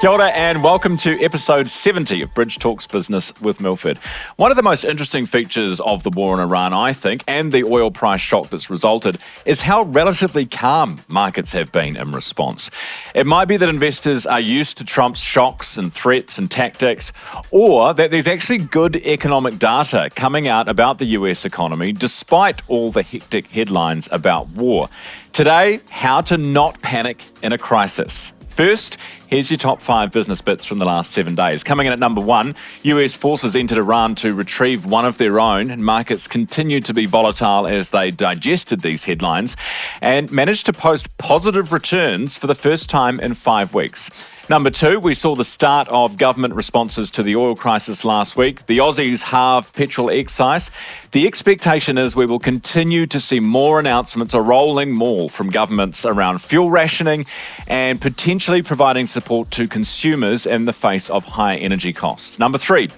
Kia ora and welcome to episode 70 of Bridge Talks Business with Milford. One of the most interesting features of the war in Iran, I think, and the oil price shock that's resulted, is how relatively calm markets have been in response. It might be that investors are used to Trump's shocks and threats and tactics, or that there's actually good economic data coming out about the US economy despite all the hectic headlines about war. Today, how to not panic in a crisis. First, here's your top 5 business bits from the last 7 days. Coming in at number 1, US forces entered Iran to retrieve one of their own, and markets continued to be volatile as they digested these headlines and managed to post positive returns for the first time in 5 weeks. Number 2, we saw the start of government responses to the oil crisis last week. The Aussies halved petrol excise. The expectation is we will continue to see more announcements, a rolling maul from governments around fuel rationing and potentially providing support to consumers in the face of high energy costs. Number 3,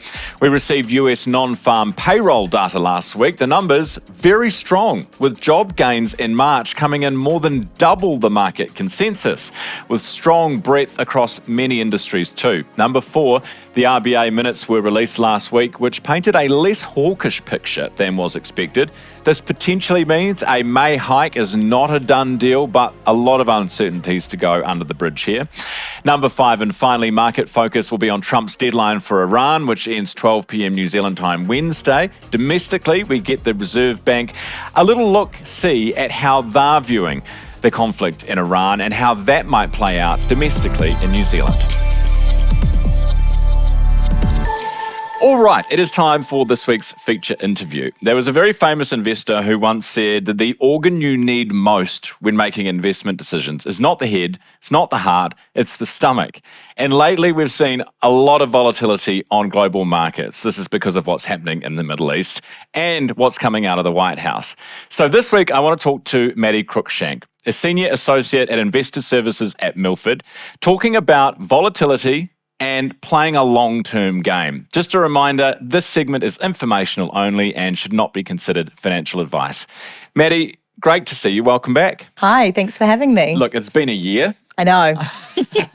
we received US non-farm payroll data last week. The numbers very strong, with job gains in March coming in more than double the market consensus, with strong breadth across many industries too. Number 4, the RBA minutes were released last week, which painted a less hawkish picture than was expected. This potentially means a May hike is not a done deal, but a lot of uncertainties to go under the bridge here. Number 5, and finally, market focus will be on Trump's deadline for Iran, which ends 12 p.m. New Zealand time Wednesday. Domestically, we get the Reserve Bank a little look-see at how they're viewing the conflict in Iran and how that might play out domestically in New Zealand. All right, it is time for this week's feature interview. There was a very famous investor who once said that the organ you need most when making investment decisions is not the head, it's not the heart, it's the stomach. And lately we've seen a lot of volatility on global markets. This is because of what's happening in the Middle East and what's coming out of the White House. So this week I want to talk to Maddie Cruikshank, a senior associate at Investor Services at Milford, talking about volatility and playing a long-term game. Just a reminder, this segment is informational only and should not be considered financial advice. Maddie, great to see you. Welcome back. Hi, thanks for having me. Look, it's been a year. I know.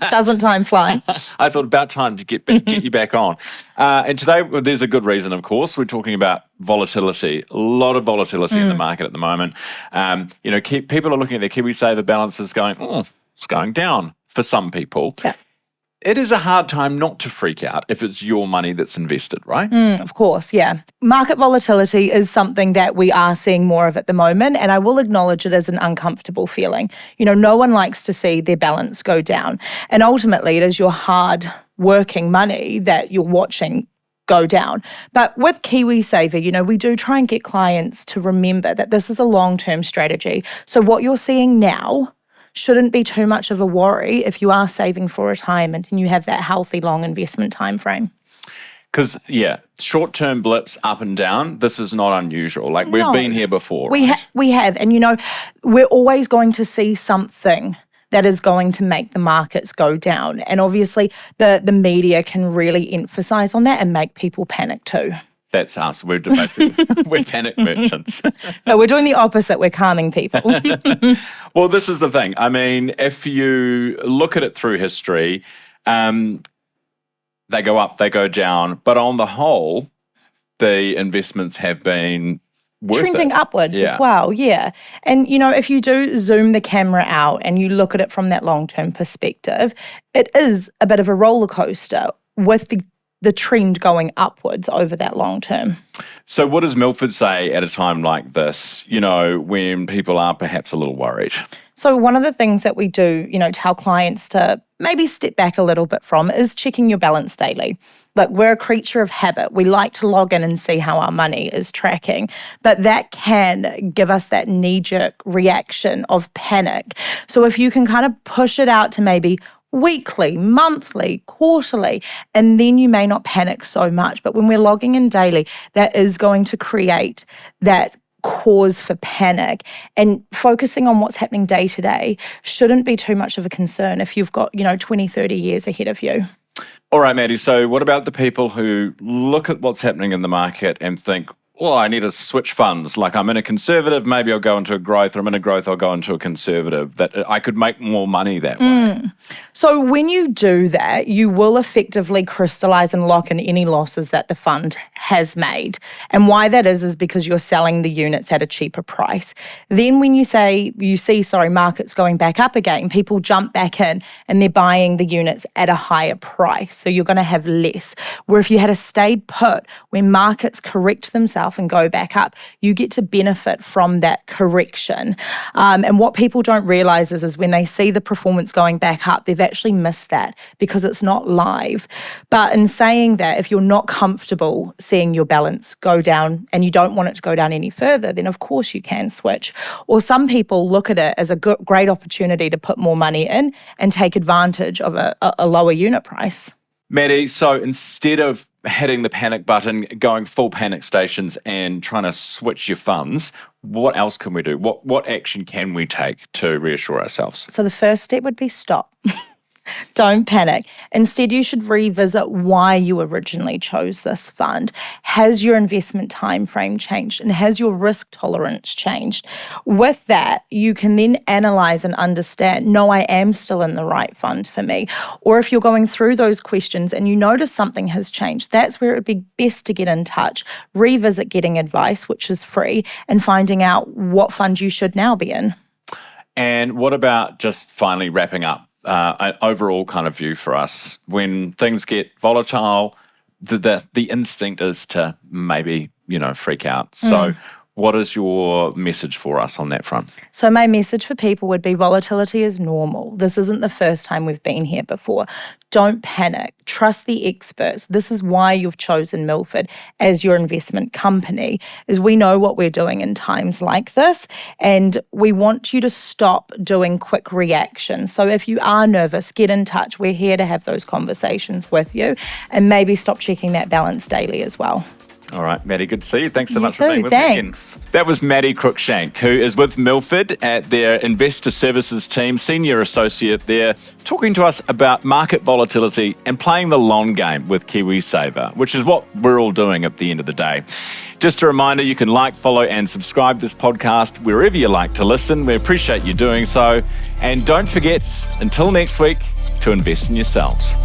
Doesn't time fly? I thought about time to get you back on. And today, there's a good reason, of course. We're talking about volatility, a lot of volatility in the market at the moment. People are looking at their KiwiSaver balances going, it's going down for some people. Yeah. It is a hard time not to freak out if it's your money that's invested, right? Of course, yeah. Market volatility is something that we are seeing more of at the moment, and I will acknowledge it as an uncomfortable feeling. You know, no one likes to see their balance go down. And ultimately, it is your hard working money that you're watching go down. But with KiwiSaver, we do try and get clients to remember that this is a long-term strategy. So what you're seeing now shouldn't be too much of a worry if you are saving for retirement and you have that healthy long investment time frame. Because, short-term blips up and down, this is not unusual. Like, we've been here before. We have. And, we're always going to see something that is going to make the markets go down. And obviously, the media can really emphasize on that and make people panic too. That's us. We're panic merchants. No, we're doing the opposite. We're calming people. Well, this is the thing. I mean, if you look at it through history, they go up, they go down. But on the whole, the investments have been trending upwards as well, yeah. And, if you do zoom the camera out and you look at it from that long-term perspective, it is a bit of a roller coaster with the trend going upwards over that long term. So what does Milford say at a time like this, when people are perhaps a little worried? So one of the things that we do, tell clients to maybe step back a little bit from is checking your balance daily. Like, we're a creature of habit. We like to log in and see how our money is tracking, but that can give us that knee-jerk reaction of panic. So if you can kind of push it out to maybe weekly, monthly, quarterly, and then you may not panic so much. But when we're logging in daily, that is going to create that cause for panic, and focusing on what's happening day to day shouldn't be too much of a concern if you've got 20, 30 years ahead of you. All right, Maddie, so what about the people who look at what's happening in the market and think, well, I need to switch funds. Like I'm in a conservative, maybe I'll go into a growth, or I'm in a growth, I'll go into a conservative. That I could make more money that way. So when you do that, you will effectively crystallize and lock in any losses that the fund has made. And why that is because you're selling the units at a cheaper price. Then when you see markets going back up again, people jump back in and they're buying the units at a higher price. So you're going to have less. Where if you had a stayed put, when markets correct themselves and go back up, you get to benefit from that correction. And what people don't realize is when they see the performance going back up, they've actually missed that because it's not live. But in saying that, if you're not comfortable seeing your balance go down and you don't want it to go down any further, then of course you can switch. Or some people look at it as a great opportunity to put more money in and take advantage of a lower unit price. Maddie, so instead of hitting the panic button, going full panic stations and trying to switch your funds, what else can we do? What action can we take to reassure ourselves? So the first step would be stop. Don't panic. Instead, you should revisit why you originally chose this fund. Has your investment time frame changed and has your risk tolerance changed? With that, you can then analyze and understand, no, I am still in the right fund for me. Or if you're going through those questions and you notice something has changed, that's where it would be best to get in touch, revisit getting advice, which is free, and finding out what fund you should now be in. And what about just finally wrapping up? An overall kind of view for us. When things get volatile, the instinct is to maybe, freak out. So what is your message for us on that front? So my message for people would be volatility is normal. This isn't the first time we've been here before. Don't panic. Trust the experts. This is why you've chosen Milford as your investment company, is we know what we're doing in times like this, and we want you to stop doing quick reactions. So if you are nervous, get in touch. We're here to have those conversations with you, and maybe stop checking that balance daily as well. All right, Maddie, good to see you. Thanks so much too. for being with me again. That was Maddie Cruikshank, who is with Milford at their Investor Services team, Senior Associate there, talking to us about market volatility and playing the long game with KiwiSaver, which is what we're all doing at the end of the day. Just a reminder, you can like, follow and subscribe this podcast wherever you like to listen. We appreciate you doing so. And don't forget, until next week, to invest in yourselves.